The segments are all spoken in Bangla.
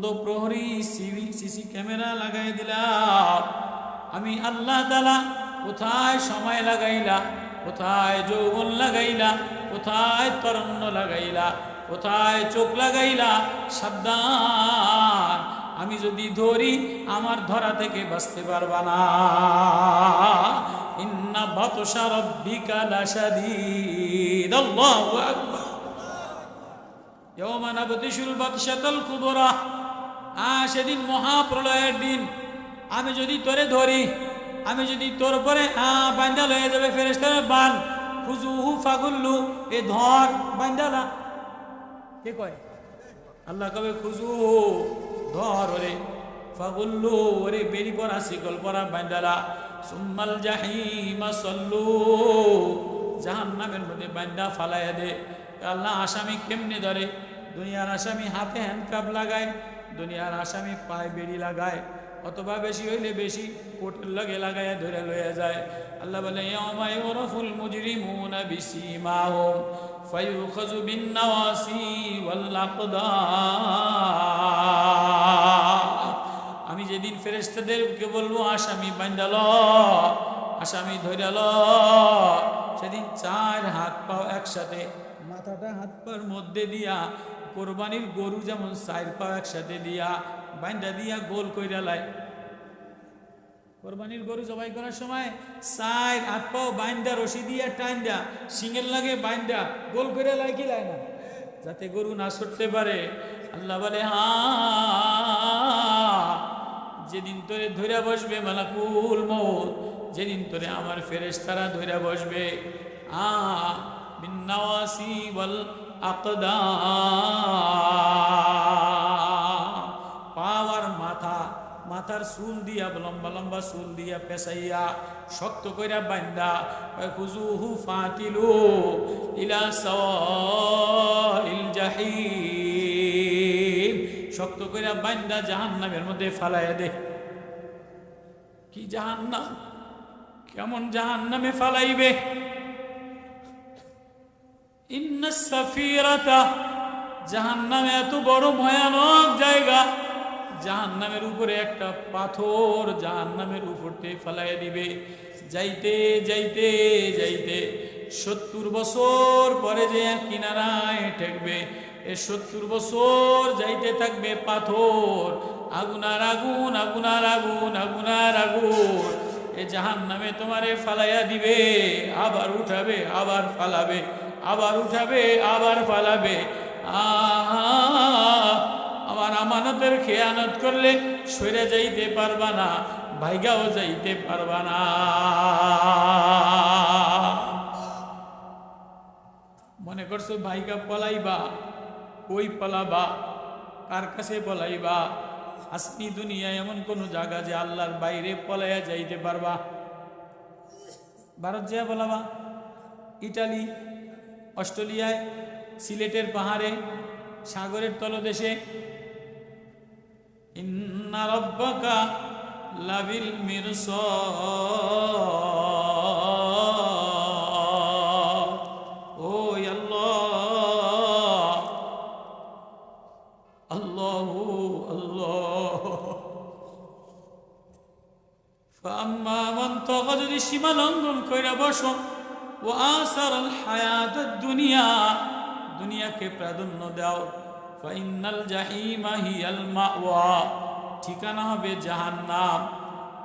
প্রহরী সিসি ক্যামেরা লাগাই দিলাম। আমি আল্লাহ তাআলা কোথায় সময় লাগাইলা, কোথায় যৌবন লাগাইলা, কোথায় তরুণ লাগাইলা, কোথায় চোখ লাগাইলা, সাবধান, আমি যদি ধরি আমার ধরা থেকে বাঁচতে পারবা না। ইন্না বাতশা রাব্বিকা লাশাদীদ। আল্লাহু আকবার। ইয়াওমা নাবতিশুল বাতশাতাল কুবরা। সেদিন মহাপ্রলয়ের দিন। আমি যদি তোরে ধরি, আমি যদি তোর পরে বান্দা লয়ে যাবে ফেরেশতারা, বান খুজুহু ফাগুল্লু, এ ধর বান্দালা। কে কয়? আল্লাহ কবে খুজুহু, ধর ওরে, ফাগুল্লু, ওরে বেরি পরা শিকল পরা বান্দালা। সুম্মাল জাহিমা সল্লু, জাহান্নামের মধ্যে বান্দা ফালাইয়া দে। আল্লাহ আসামি কেমনে ধরে? দুনিয়ার আসামি হাতে হ্যান্ডকাপ লাগায়, দুনিয়ার আসামি পায়ে বেড়ি লাগায়, অথবা বেশি হইলে বেশি কোটের লগে লাগাইয়া ধরে লইয়া যায়। আল্লাহ বলে ইয়াউমা ইউরাফুল মুজরিমুনা বিসীমাহুম ফায়ুখাযু বিন-নাওয়াসি ওয়াল আকদাম। আমি যেদিন ফেরেশতাদেরকে বলবো আসামি বান্দা ল, আসামি ধইরা ল, সেদিন চার হাত পাও একসাথে, মাথাটা হাত পার মধ্যে দিয়া, কোরবানির গরু যেমন চার পাও একসাথে দিয়া বাইন্দা দিয়া গোল কইরা লাই। কোরবানির গরু জবাই করার সময় চার হাত পাও বাইন্দা রশি দিয়া টাইন দেয়া, সিংহের লাগে বাইন্দা গোল কইরা লাই, কি লাই না, যাতে গরু না ছুটতে পারে। আল্লাহ বলে যেদিন তোরে ধইরা বসবে মালাকুল মউত, যেদিন তোরে আমার ফেরেশতারা ধইরা বসবে, বিন-নাওয়াসি ওয়াল আকদাম, পাওয়ার মাথা, মাথার চুল দিয়া, লম্বা লম্বা চুল দিয়া পেঁচাইয়া শক্ত কইরা বান্দা, খুজুহু ফাতিলু ইলা সাওয়াইল জাহিম, শক্ত কইরা বান্দা জাহান্নামের মধ্যে ফালাইয়া দে। কি জাহান্নাম, কেমন জাহান্নামে ফালাইবে? ইন্নাস সাফিরাতা, জাহান্নাম এত বড় ভয়ানক জায়গা, জাহান্নামের উপরে একটা পাথর জাহান্নামের উপরতে ফেলাইয়া দিবে। যাইতে যাইতে যাইতে 70 বছর পরে যে কিনারায় ঠেকবে, এ 70 বছর যাইতে থাকবে পাথর, আগুন আর আগুন, আগুন আর আগুন, আগুন আর আগুন। এ জাহান্নামে তোমারে ফালাইয়া দিবে, আবার উঠাবে, আবার ফালাবে, আবার উঠাবে, আবার ফালাবে। আমার আমানতের খেয়ানত করলে সরে যাইতে পারবা না, ভাইগাও যাইতে পারবা না। মনে করছো ভাইগা পলাইবা, কই পলাবা, কার কাছে পলাইবা? আসনি দুনিয়ায় এমন কোন জায়গা যে আল্লাহর বাইরে পলাইয়া যাইতে পারবা? ভারত যা পলাবা, ইটালি, অস্ট্রেলিয়ায়, সিলেটের পাহাড়ে, সাগরের তলদেশে। ইন্না রাব্বাকা লাবিল মিরসাদ। ও আল্লাহ, আল্লাহু আল্লাহ। ফাম্মা মান তাগা, যদি সীমা লঙ্ঘন কইরা বসো, ও আসারাল হায়াতাদ দুনিয়া, দুনিয়াকে প্রাধান্য দাও, ফাইনাল জাহিমা হিয়াল মাওয়া, ঠিকানা হবে জাহান্নাম।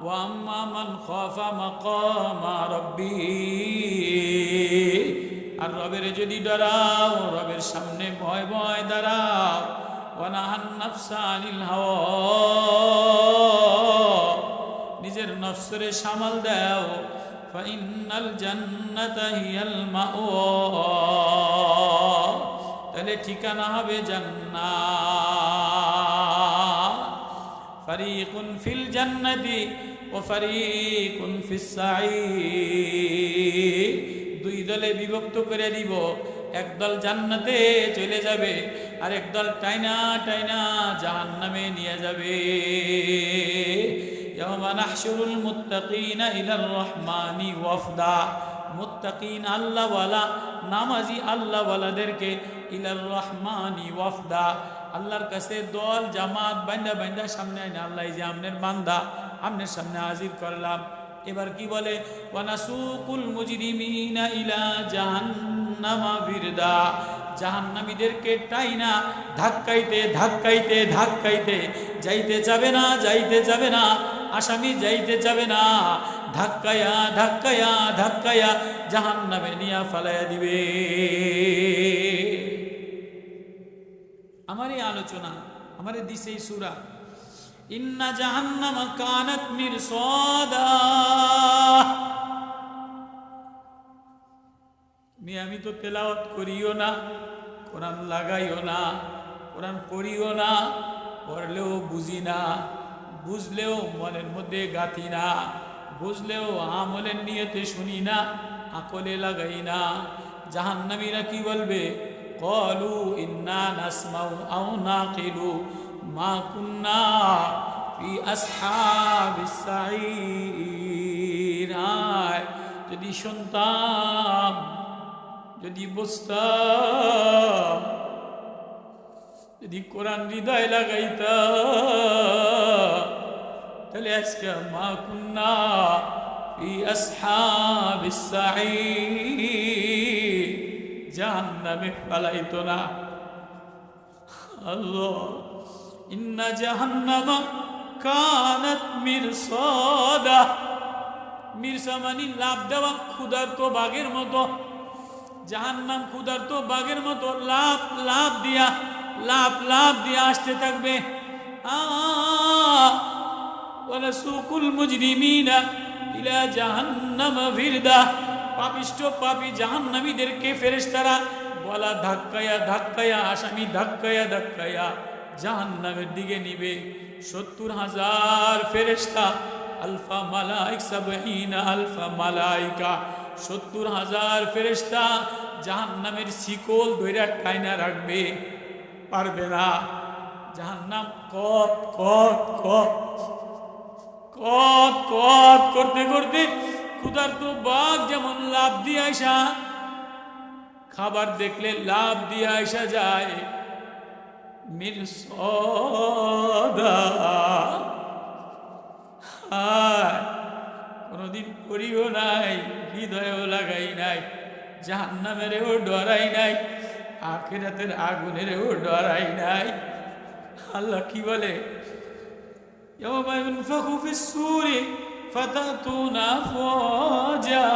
ওয়া আম্মা মান খাফা মাকামা রাব্বিহি, আর রবের যদি ডরাও, রবের সামনে ভয় ভয় দাঁড়াও, ওয়া নাহান নাফসা আনিল হাওয়া, নিজের নফসরে সামাল দাও, ফাইনাল জান্নাতা হিয়াল মাওয়া, তাহলে ঠিকানা হবে জান্নাত। ফারিকুন ফিল জান্নাতি ওয়া ফারিকুন ফিস সাঈর, দুই দলে বিভক্ত করে দিব। একদল জান্নাতে চলে যাবে, আর একদল টাইনা টাইনা জাহান্নামে নিয়ে যাবে। ইয়াওমা নাহশুরুল মুত্তাকিনা ইলার রহমানি ওয়াফদা, মুত্তাকিন আল্লাহওয়ালা, নামাজি আল্লাহওয়ালাদেরকে ইলার রহমানি ওয়াফদা, আল্লাহর কাছে দল জামাত বান্দা বান্দা সামনে আইনা আল্লাহ যে আমনের বান্দা আমনের সামনে হাজির করলাম। এবার কি বলে, ওয়ানাসুকুল মুজরিমিনা ইলা জাহান্নামা বিরদা, জাহান্নামীদেরকে টাইনা ধাক্কাইতে ধাক্কাইতে ধাক্কাইতে, যাইতে যাবে না যাইতে যাবে না, আসামি যাইতে যাবে না, ধাক্কায়া ধাক্কায়া ধাক্কায়া জাহান্নামে নিয়া ফালাইয়া দিবে। আমার এই আলোচনা আমার দিছে এই সূরা, ইন্না জাহান্নামা কানাত মিরসাদা। আমি তো তেলাওয়াত করিও না, কোরআন লাগাইও না, কোরআন পড়িও না, পড়লেও বুঝি না, বুঝলেও মনের মধ্যে গাঁথি না, বুঝলেও আমলের নিয়তে শুনি না, আকলে লাগাই না। জাহান্নামীরা কি বলবে, ক্বালু ইন্না নাসমাউ আও নাকিলু মা কুন্না ফি আসহাবিস সাঈর। যদি শুনতাম, যদি বুঝতাম, যদি কোরআন হৃদয় লাগাইতাম, তাহলে আজকে মা কুন্না ফি আসহাবিস সাঈর, জাহান্নামে ফালাইতো না। আল্লাহ, ইন্না জাহান্নামা কানাত মিরসাদা। মিরসা মানে লাভ দেওয়া, ক্ষুধার্ত বাঘের মতো। জাহান্নাম ক্ষুধার্ত বাঘের মতো লাভ লাভ দিয়া লাভ লাভ দিয়া আসতে থাকবে। ওয়ানাসুকুল মুজরিমিনা ইলা জাহান্নামা বিরদা। পাপিষ্ঠ পাপী জাহান্নামীদেরকে ফেরেশতারা গলা ধাক্কায়া ধাক্কায়া, আসামি ধাক্কায়া ধাক্কায়া জাহান্নামের দিকে নিবে। 70,000 ফেরেশতা, আলফা মালাইক, 70 আলফা মালাইকা, 70,000 ফেরেশতা জাহান্নামের শিকল ধইরা টাইনা রাখবে, পারবে না। জাহান্নাম কত কত কত কত কত করতে করতে ক্ষুধার্ত বাঘ যেমন লাভ দিয়ে আইসা, খাবার দেখলে লাভ দিয়ে আইসা যায়, মিরসাদা। কোনদিন করিও নাই, হৃদয়েও লাগাই নাই, জাহান্নামেরও ডরাই নাই, আখিরাতের আগুনেরও ডরাই নাই। আল্লাহ কি বলে, ইয়াওমা ইউনফাখু ফিস-সূরি ফাতাতুনা আফওয়াজা।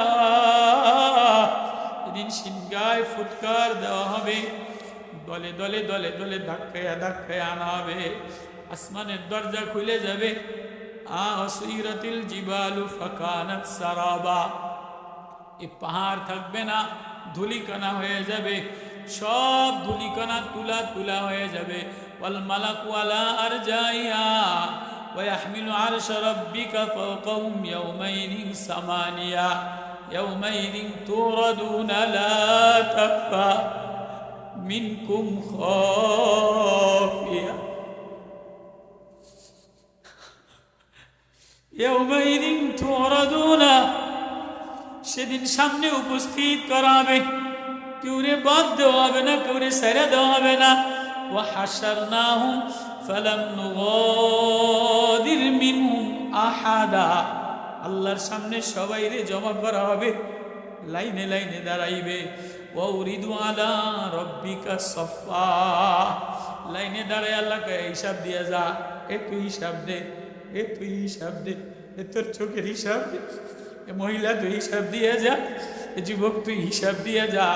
এদিন সিংহায় ফুৎকার দেওয়া হবে, দলে দলে দলে দলে ধাক্কায়া ধাক্কায়া আনা হবে, আসমানের দরজা খুলে যাবে। আসিরাতিল জিবালু ফাকানাত সারাবা। এই পাহাড় থাকবে না, ধুলিকণা হয়ে যাবে, সব ধুলিকণা তুলা তুলা হয়ে যাবে। ওয়াল মালাকু আলা আরজাইহা ওয়া ইয়াহমিলু আরশা রাব্বিকা ফাওকাহুম ইয়াওমাইযিন সামানিয়া ইয়াওমাইযিন তুরাদুনা লা তাখফা মিনকুম খাফিয়া ইয়াওমাইযিন তুরাদুনা। সেদিন সামনে উপস্থিত করা হবে, কেউরে বাদ দেওয়া হবে না, কেউরে ছেড়ে দেওয়া হবে না। ওয়া হাশারনাহুম ফালাম নুগাদির মিনহুম আহাদা। আল্লাহর সামনে সবাইরে জমা করা হবে, লাইনে লাইনে দাঁড়াইবে। ওয়া উরিদু আলা রাব্বিকা সাফা। লাইনে দাঁড়ায় আল্লাহকে হিসাব দিয়া যা, এ তুই হিসাব দে, এ তুই হিসাব দে, এ তোর চোখের হিসাব দে, এ মহিলা তুই হিসাব দিয়ে যা, এ যুবক তুই হিসাব দিয়ে যা,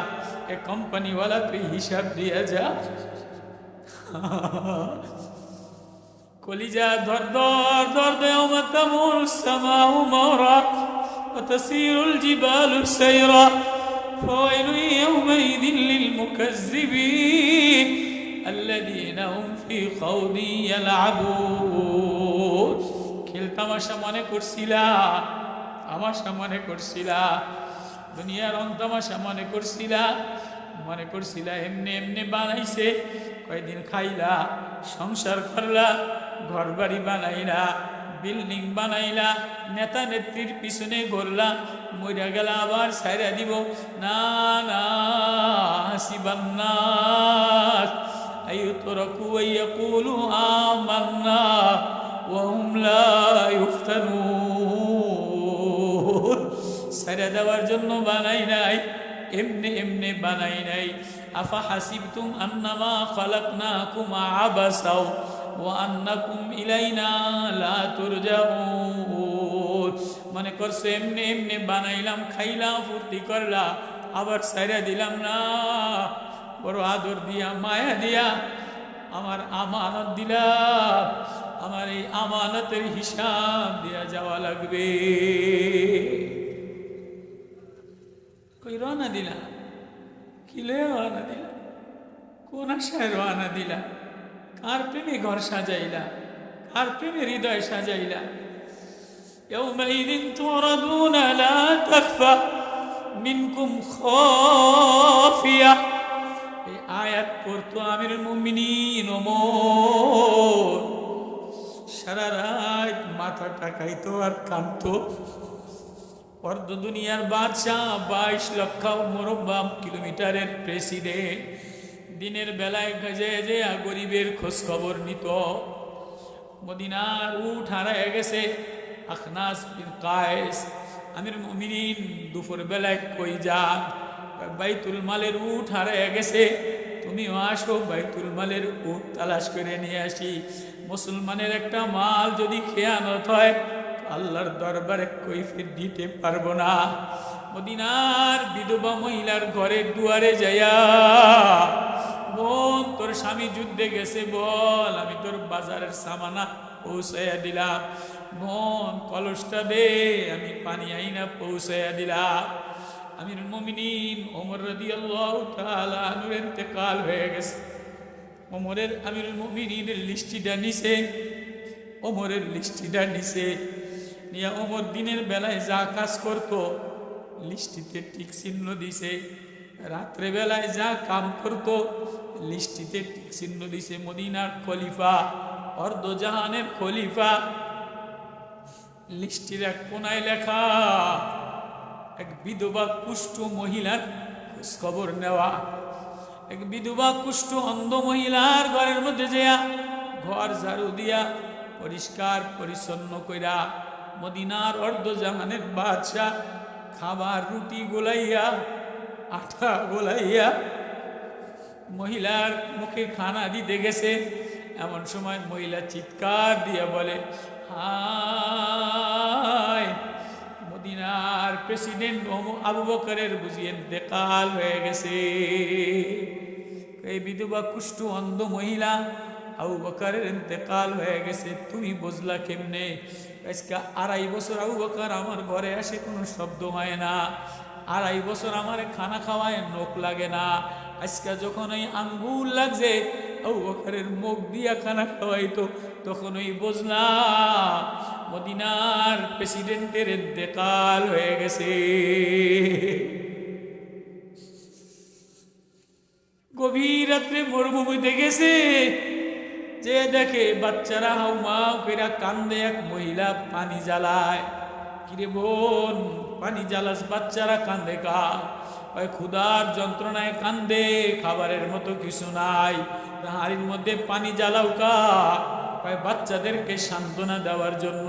এ কোম্পানিওয়ালা তুই হিসাব দিয়ে যা। কলিজা ধর ধর ধর ইয়াওমা তামুরুস সামাউ মাওরা ওয়া তাসিরুল জিবালু সাইরা ফাওয়াইলু ইয়াওমাইযিন লিল মুকাজ্জিবিন আল্লাযীনা হুম ফি খাউদিন ইয়ালআবুন। খেলতামাশা মনে করছিলা, তামাশা মনে করছিলা, দুনিয়ার অন্তামাশা মনে করছিলা, মনে করছিলা এমনি এমনি বানাইছে, কয়দিন খাইলা, সংসার করলা, ঘর বাড়ি বানাইলা, বিল্ডিং বানাইলা, নেতা নেত্রীর পিছনে ঘুরলা, মইরা গেলা আবার ছাইরা দিব। না না, হাসিবান্নাস আইয়ুতরাকু ওয়ায়াকুলু আমান্না ওয়া হুম লা ইফতানুন। সারা দেওয়ার জন্য বানাই নাই, এমনি এমনি বানাই নাই। আফা হাসিবতুম আন্নামা খালাকনাকুম আবাসাও ওয়া আন্নাকুম ইলাইনা লা তুরজাউন। মনে করছো এমনি এমনি বানাইলাম, খাইলাম, ফুর্তি করলা, আবার সাইরা দিলাম না। বড় আদর দিয়া, মায়া দিয়া আমার আমানত দিলাম, আমার এই আমানতের হিসাব দিয়া যাওয়া লাগবে। কই রওনা দিলা? কিলে রওনা দিলা? কোন আশায় রওনা দিলা? কার প্রেমে ঘর সাজাইলা? কার প্রেমে হৃদয় সাজাইলা? ইয়াউমাইযিন তুরাদুনা লা তাখফা মিনকুম খাফিয়া। এই আয়াত পড়তো আমিরুল মুমিনিন ওমর। সারা রাত মাথা টাকাইতো আর কাঁদতো। অর্ধ দুনিয়ার বাদশাহ, 22 লক্ষ মুরব্বা কিলোমিটারের প্রেসিডেন্ট, দিনের বেলায় গজে যে গরিবের খোঁজ খবর নিত। মদিনার উট হারায় গেছে, আখনাস বিন কায়েস আমিরুল মুমিনিন দুপুর বেলায় কই যান? বাইতুল মালের উট হারায় গেছে, তুমিও আসো, বাইতুল মালের উট তালাশ করে নিয়ে আসি। মুসলমানের একটা মাল যদি খেয়ানত হয় আল্লাহর দরবারে কৈফিয়ত দিতে পারবো না। মদিনার বিধবা মহিলার ঘরের দুয়ারে যাইয়া, বোন তোর স্বামী যুদ্ধে গেছে, বল আমি তোর বাজারের সামানা পৌঁছাইয়া দিলাম। বোন কলসটা দে, আমি পানি আইনা পৌঁছাইয়া দিলাম। আমিরুল মুমিনিন ওমর রাদিয়াল্লাহু তাআলা আনহুর ইন্তেকাল হয়ে গেছে। ওমরের আমিরুল মুমিনিনের লিস্টিটা নিছে, ওমরের লিস্টিটা নিছে নিয়ে ওমর দিনের বেলায় যা কাজ করত লিস্টিতে টিক চিহ্ন দিছে, রাত্রে বেলায় যা কাম করত লিস্টিতে টিক চিহ্ন দিছে। মদিনার খলিফা, অর্ধজাহানের খলিফা, লিস্টির এক কোনায় লেখা এক বিধবা কুষ্ঠ মহিলার খোঁজ খবর নেওয়া। এক বিধবা কুষ্ঠ অন্ধ মহিলার ঘরের মধ্যে যেয়া ঘর ঝাড়ু দিয়া পরিষ্কার পরিচ্ছন্ন কইরা মদিনার অর্ধজাহানের বাদশাহ খাবার রুটি গোলাইয়া, আটা গোলাইয়া মহিলার মুখে খানা দিতে গেছে। এমন সময় মহিলা চিৎকার দিয়ে বলে, হায়, মদিনার প্রেসিডেন্ট আবু বকরের বুঝি ইন্তেকাল হয়ে গেছে। এই বিধবা কুষ্ঠ অন্ধ মহিলা, আবু বকরের ইন্তেকাল হয়ে গেছে, তুমি বুঝলা কেমনে? আজকে 2.5 বছর আবু বকর আমার ঘরে আসে, কোনো শব্দ হয় না। 2.5 বছর আমার খানা খাওয়ায়, নখ লাগে না। আজকে যখন ওই আঙ্গুল লাগছে আবু বকরের মুখ দিয়া খানা খাওয়াইতো, তখন ওই বুঝলাম মদিনার প্রেসিডেন্টের ইন্তেকাল হয়ে গেছে। গভীর রাত্রে মরুভূমিতে গেছে, যে দেখে বাচ্চারা হাউমাউ কইরা কান্দে। এক মহিলা পানি জ্বালায়। কিরে বোন, পানি জ্বালাস, বাচ্চারা কান্দে কা? ওই ক্ষুধার যন্ত্রণায় কান্দে, খাবারের মতো কিছু নাই, হাড়ির মধ্যে পানি জ্বালাও কা? ওই বাচ্চাদেরকে সান্ত্বনা দেওয়ার জন্য।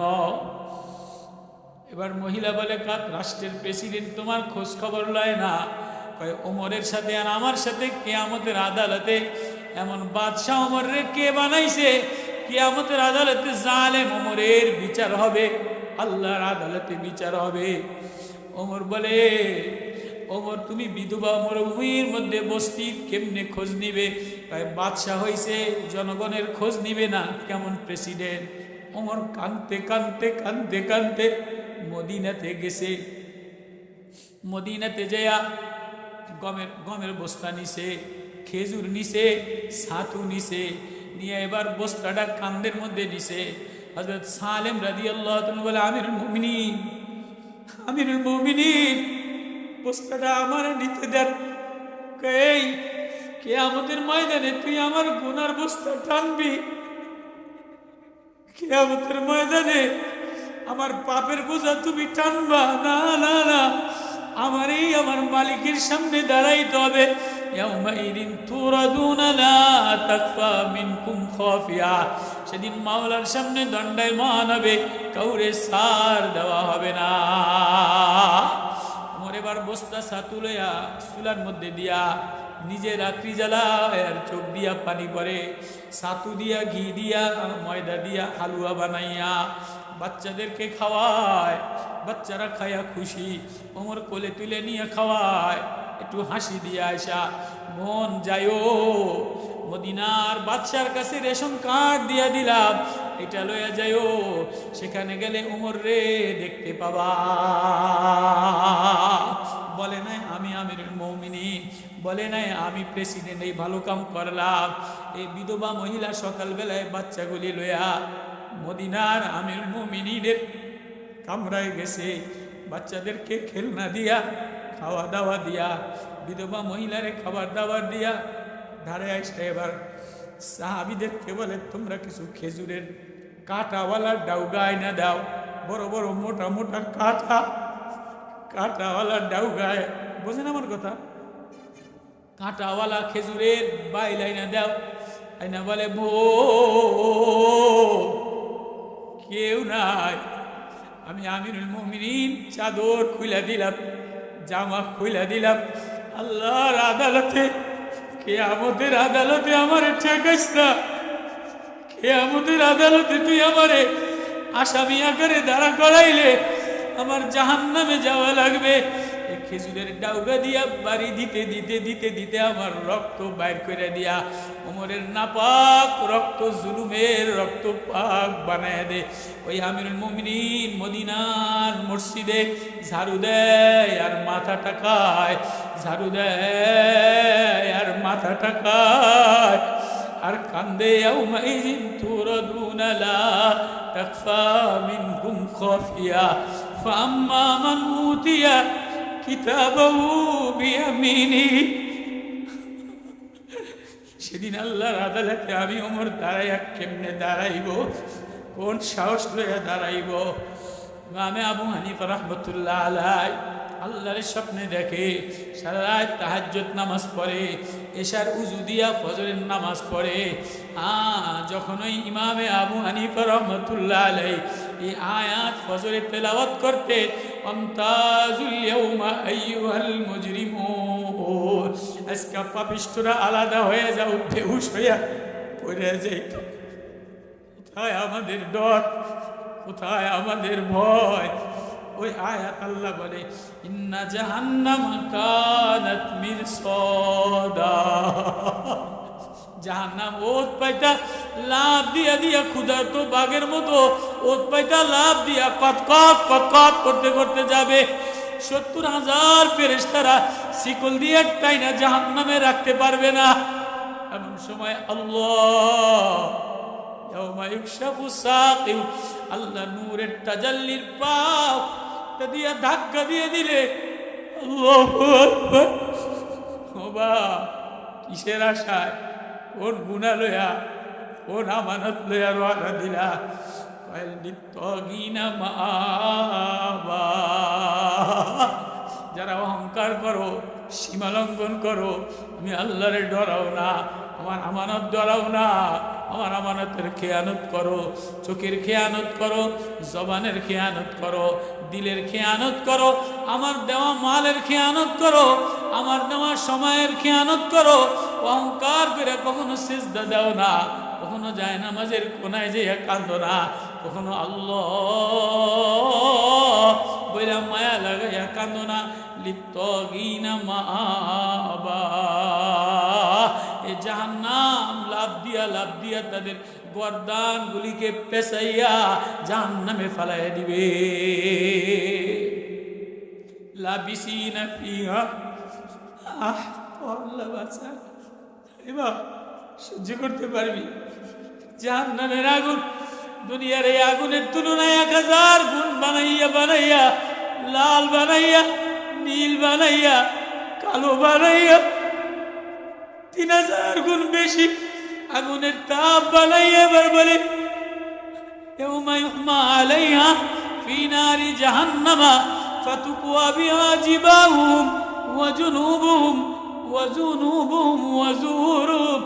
এবার মহিলা বলে, কাক রাষ্ট্রের প্রেসিডেন্ট তোমার খোঁজ খবর লয় না? ওমরের সাথে আর আমার সাথে কিয়ামতের আদালতে এমন বাদশাহ ওমরে কে বানাইছে? কিয়ামতের আদালতে জালেম ওমরের বিচার হবে, আল্লাহর আদালতে বিচার হবে। ওমর বলে, ওমর তুমি বিধবা মরুভূমির মধ্যে বস্তি কেমনে খোঁজ নিবে? বাদশাহ হইছে, জনগণের খোঁজ নিবে না, কেমন প্রেসিডেন্ট? ওমর কাঁদতে কাঁদতে কাঁদতে কাঁদতে মদিনাতে গেছে। মদিনাতে যাইয়া গমের বস্তা নিছে, খেজুর নিছে, ছাতু নিছে, নিয়ে এবার বস্তাটা কান্দের মধ্যে নিছে। হযরত সালেম রাদিয়াল্লাহু তাআলা বলে, আমিরুল মুমিনিন বস্তাটা আমার নিতে দেন। এই কিয়ামতের ময়দানে তুই আমার গুনার বস্তা টানবি? কিয়ামতের ময়দানে আমার পাপের বোঝা তুমি টানবা? না না না, আমার মালিকের সামনে দাঁড়াইতে হবে। ইয়াউমাইদিন তুরাদুনা লা তাকফা মিনকুম খাফিয়া, সেদিন মাওলার সামনে দণ্ডায়মান হবে, কাউরে সার দেওয়া হবে না। ওমর এবার বস্তা ছাতু লইয়া চুলার মধ্যে দিয়া নিজে রাত্রি জ্বালায় আর চোখ দিয়া পানি পড়ে, ছাতু দিয়া ঘি দিয়া ময়দা দিয়া হালুয়া বানাইয়া বাচ্চাদেরকে খাওয়ায়। বাচ্চারা খাইয়া খুশি, ওমর কোলে তুলে নিয়ে খাওয়ায়, একটু হাসি দিয়া আসা, মন যাইও মদিনার বাদশার কাছে রেশন কার্ড দিয়া দিলাম, এটা লইয়া যাইও, সেখানে গেলে ওমর রে দেখতে পাবা। বলে নাই আমি আমিরুল মুমিনিন, বলে নাই আমি প্রেসিডেন্ট, এই ভালো কাম করলাম। এই বিধবা মহিলা সকালবেলায় বাচ্চাগুলি লইয়া মদিনার আমিরুল মুমিনিনের কামরায় গেছে, বাচ্চাদেরকে খেলনা দিয়া খাওয়া দাওয়া দিয়া বিধবা মহিলারে খাবার দাবার দিয়া ধারে আসে। এবার সাহাবীদেরকে বলে তোমরা কিছু খেজুরের কাঁটাওয়ালা ডাউগা আইনা দাও, বড় বড় মোটা মোটা কাঁটাওয়ালা ডাউগায়, বোঝেন আমার কথা, কাঁটাওয়ালা খেজুরের বাইল আইনা দাও। আইনা বলে কেউ নাই, আমি আমিরুল মুমিনিন চাদর খুইলা দিলাম, জামা খুইলা দিলাম, আল্লাহর আদালতে কিয়ামতের আদালতে আমারে ঠেকাইস না, কিয়ামতের আদালতে তুই আমারে আসামি আকারে দাঁড়া করাইলে আমার জাহান্নামে যাওয়া লাগবে। এই খেজুরের ডাউগা দিয়া বাড়ি দিতে দিতে দিতে দিতে আমার রক্ত বাইর করে দিয়া ওমরের নাপাক রক্ত, জুলুমের রক্ত পাক বানায় দে। ওই আমিরুল মুমিনিন মদিনার মসজিদে ঝাড়ু দেয় আর মাথা টাকায়, ঝাড়ু দেয় আর মাথা টাকায় আর কান্দে, ইয়াউমাইদিন তুরাদুনা লা তাকফা মিনকুম খাফিয়া ফাআম্মা মান উতিয়া কিতাবাহু বিয়ামিনিহি। সেদিন আল্লাহর আদালতে আমি ওমর দাঁড়াইয়া কেমনে দাঁড়াইব, কোন সাহস লইয়া দাঁড়াইব? ইমামে আবু হানিফা রাহমাতুল্লাহ আলাইহি আল্লাহর স্বপ্নে দেখে, সারা রাত তাহাজ্জুদ নামাজ পড়ে, এশার উজু দিয়া ফজরের নামাজ পড়ে। যখন ওই ইমামে আবু হানিফা রাহমাতুল্লাহ আলাইহি এই আয়াত ফজরে তেলাওয়াত করতে, আমতাজুল ইয়াউমা আইয়ুহাল মুজরিমুন, আজকে পাপিষ্ঠরা আলাদা হয়ে যাও, বেহুশ হইয়া পড়ে যাইত। কোথায় আমাদের ডর, কোথায় আমাদের ভয়? ওই আয়াত আল্লাহ বলে ইন্না জাহান্নামা কানাত মিরসাদা, জাহান্নাম ওত পাইতা লাভ দিয়া দিয়া ক্ষুধার্ত বাঘের মতো ওত পাইতা লাভ দিয়া কটকট কটকট করতে করতে যাবে। 70,000 ফেরেশতারা শিকল দিয়ে টাইনা জাহান্নামে রাখতে পারবে না। এমন সময় আল্লাহ ইয়াউমা ইউকশাফু সাকিউ, আল্লাহ নূরের তাজাল্লির পাও দিয়া ধাক্কা দিয়ে দিলে, আল্লাহু আকবার, ওবা কিসের আশায়, কোন গুনাহ লইয়া, কোন আমানত লইয়া রওনা দিলা? কয়েল নিত্যগিনা মাবা, যারা অহংকার করো, সীমা লঙ্ঘন করো, আমি আল্লাহরে ডরাও না, আমার আমানত ডরাও না, আমার আমানতের খেয়ানত করো, চোখের খেয়ানত করো, জবানের খেয়ানত করো, দিলের খেয়ানত করো, আমার দেওয়া মালের খেয়ানত করো, আমার দেওয়া সময়ের খেয়ানত করো। অহংকার করে কখনো সিজদা দাও না, কখনো যায় নামাজের কোনায় যেয়ে কাঁদো না, কখনো আল্লাহ বইলা মায়া লাগাইয়া কাঁদো না। লিত্তগিনা মাআবা, এ জাহান্নাম লাভ দিয়া তাদের গর্দান গুলিকে পেছাইয়া জাহান্নামে ফালাইয়া দিবে। লাবিসিনা ফিহা, আল্লাহ বাঁচা, এবার সহ্য করতে পারবি? জাহান্নামের আগুন দুনিয়ার এই আগুনের তুলনায় 1000 গুণ বানাইয়া বানাইয়া, লাল বানাইয়া, নীল বানাইয়া, কালো বানাইয়া, 3000 গুণ বেশি আগুনের তাপ বানাইয়া এবার বলে ইয়াউমা ইউহমা আলাইহা ফি নারি জাহান্নামা ফাতুকুয়া বিহা জিবাহুম ওয়া জুনুবুহুম ওয়া জুনুবুহুম ওয়া যুহুরুহুম।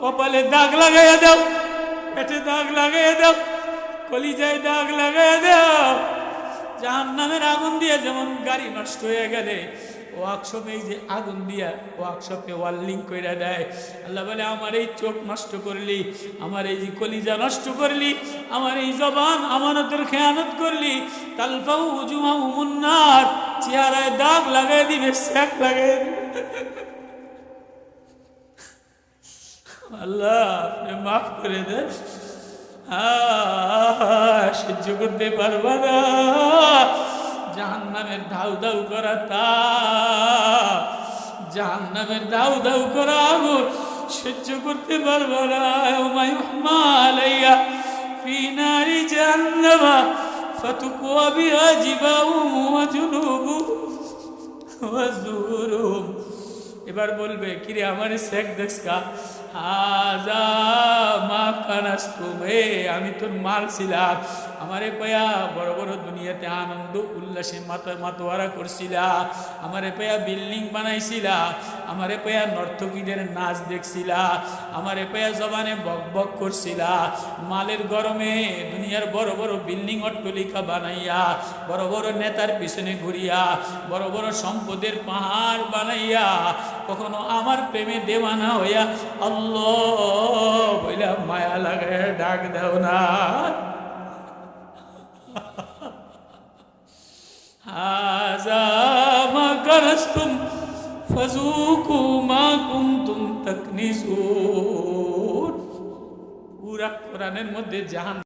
কপালে দাগ লাগাইয়া দাও, পেটে দাগ লাগাইয়া দাও, কলিজায় দাগ লাগাইয়া দাও। জাহান্নামের আগুন দিয়ে যেমন গাড়ি নষ্ট হয়ে গেলে ওয়ার্কশপে এই যে আগুন দিয়া ওয়ার্কশপে ওয়ার্লিং কইরা দেয়, আল্লাহ বলে আমার এই চোখ নষ্ট করলি, আমার এই যে কলিজা নষ্ট করলি, আমার এই জবান আমানতের খেয়ানত করলি, তালফাউ উজুহাহুমুন নার, চেহারায় দাগ লাগাই দিবে, স্যাক লাগাই দিবে। আল্লাহ আপনি মাফ করে দেন, সহ্য করতে পারবা না জাহান্নামের ধাউ ধাউ করা তাপ, জাহান্নামের ধাউ ধাউ করা আগুন সহ্য করতে পারবা না। ওমা ইউহমা আলাইহা ফি নারি জাহান্নামা ফাতুকওয়া বিহা জিবাহুম ওয়া জুনুবুহুম ওয়া যুহুরুহুম। এবার বলবে কিরে আমার শেখ দেখকা, হাজা মা কানাস্তুম, আমি তোর মাল ছিলাম, আমারে পায়া বড় বড় দুনিয়াতে আনন্দ উল্লাসে মাতোয়ারা করছিলা, আমারে পায়া বিল্ডিং বানাইছিলা, আমারে পায়া নর্তকীদের নাচ দেখছিলা, আমারে পায়া জবানে বক বক করছিলা, মালের গরমে দুনিয়ার বড় বড় বিল্ডিং অট্টালিকা বানাইয়া, বড় বড় নেতার পিছনে ঘুরিয়া, বড় বড় সম্পদের পাহাড় বানাইয়া, কখনো আমার প্রেমে দেওয়ানা হইয়া আল্লাহ বইলা মায়া লাগে ডাক দেও না। হাযা মা কানাস্তুম ফাযুকু মা কুনতুম তাকনিজুন। পুরা কোরআনের মধ্যে জাহান